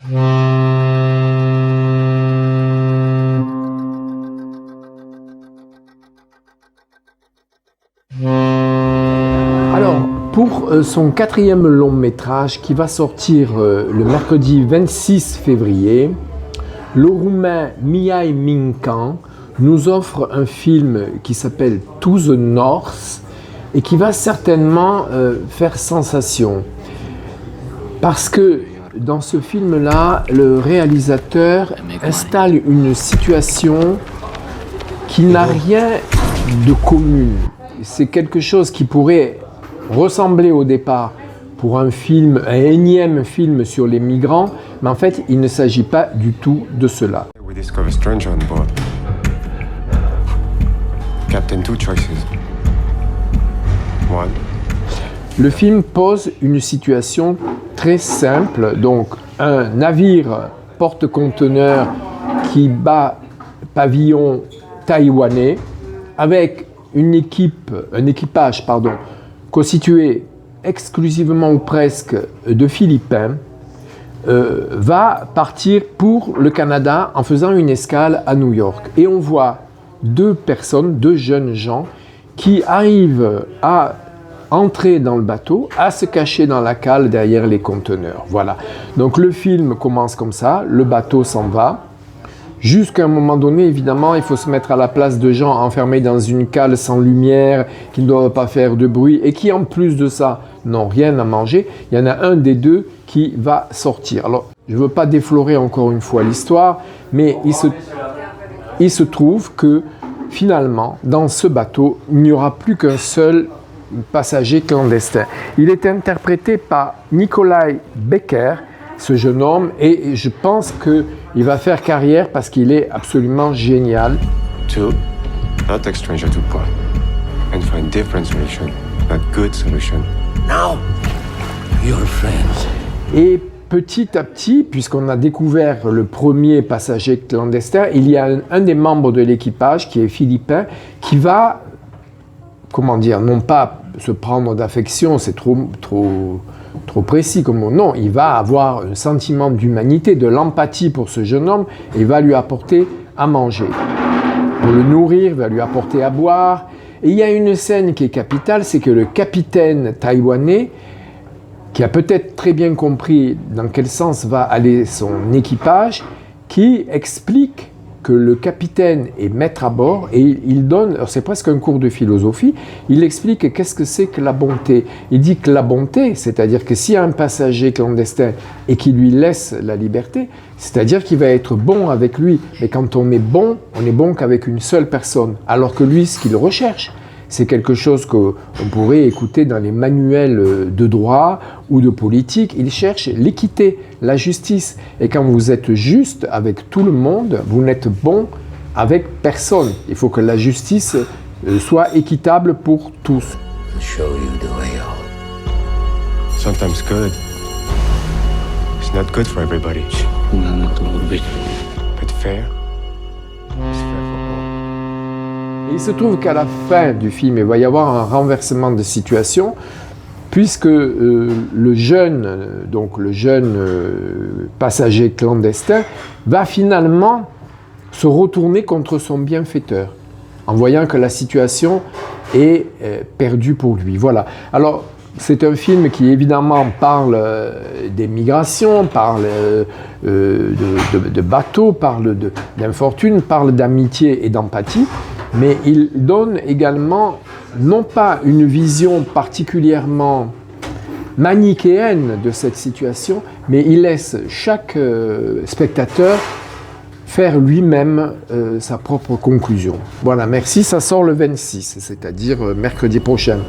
Alors, pour son 4e long métrage qui va sortir le mercredi 26 février, le Roumain Mihai Mincan nous offre un film qui s'appelle To the North et qui va certainement faire sensation. Parce que dans ce film-là, le réalisateur installe une situation qui n'a rien de commun. C'est quelque chose qui pourrait ressembler au départ pour un film, un énième film sur les migrants, mais en fait, il ne s'agit pas du tout de cela. We discover a stranger on board. Captain, 2 choices. 1. Le film pose une situation très simple, donc un navire porte-conteneurs qui bat pavillon taïwanais avec un équipage constitué exclusivement ou presque de Philippins, va partir pour le Canada en faisant une escale à New York. Et on voit deux jeunes gens qui arrivent à entrer dans le bateau, à se cacher dans la cale derrière les conteneurs. Voilà. Donc le film commence comme ça, le bateau s'en va. Jusqu'à un moment donné, évidemment, il faut se mettre à la place de gens enfermés dans une cale sans lumière, qui ne doivent pas faire de bruit et qui, en plus de ça, n'ont rien à manger. Il y en a un des deux qui va sortir. Alors, je ne veux pas déflorer encore une fois l'histoire, mais il se trouve que, finalement, dans ce bateau, il n'y aura plus qu'un seul passager clandestin. Il est interprété par Nikolai Becker, ce jeune homme, et je pense qu'il va faire carrière parce qu'il est absolument génial. 2. Not take stranger to port. And find different solution, not good solution. Now, you're friends. Et petit à petit, puisqu'on a découvert le premier passager clandestin, il y a un des membres de l'équipage qui est philippin, qui va, non pas se prendre d'affection, c'est trop précis comme mot. Non, il va avoir un sentiment d'humanité, de l'empathie pour ce jeune homme et il va lui apporter à manger. Pour le nourrir, il va lui apporter à boire. Et il y a une scène qui est capitale, c'est que le capitaine taïwanais, qui a peut-être très bien compris dans quel sens va aller son équipage, qui explique que le capitaine est maître à bord et il donne, c'est presque un cours de philosophie, il explique qu'est-ce que c'est que la bonté. Il dit que la bonté, c'est-à-dire que s'il y a un passager clandestin et qu'il lui laisse la liberté, c'est-à-dire qu'il va être bon avec lui. Mais quand on est bon qu'avec une seule personne. Alors que lui, ce qu'il recherche, c'est quelque chose qu'on pourrait écouter dans les manuels de droit ou de politique. Il cherche l'équité, la justice. Et quand vous êtes juste avec tout le monde, vous n'êtes bon avec personne. Il faut que la justice soit équitable pour tous. I'll show you the way out. Sometimes good. It's not good for everybody. But fair. It's fair for all. Et il se trouve qu'à la fin du film, il va y avoir un renversement de situation, puisque le jeune passager clandestin va finalement se retourner contre son bienfaiteur, en voyant que la situation est perdue pour lui. Voilà. Alors, c'est un film qui évidemment parle des migrations, parle de bateaux, parle d'infortune, parle d'amitié et d'empathie, mais il donne également non pas une vision particulièrement manichéenne de cette situation, mais il laisse chaque spectateur faire lui-même sa propre conclusion. Voilà, merci, ça sort le 26, c'est-à-dire mercredi prochain.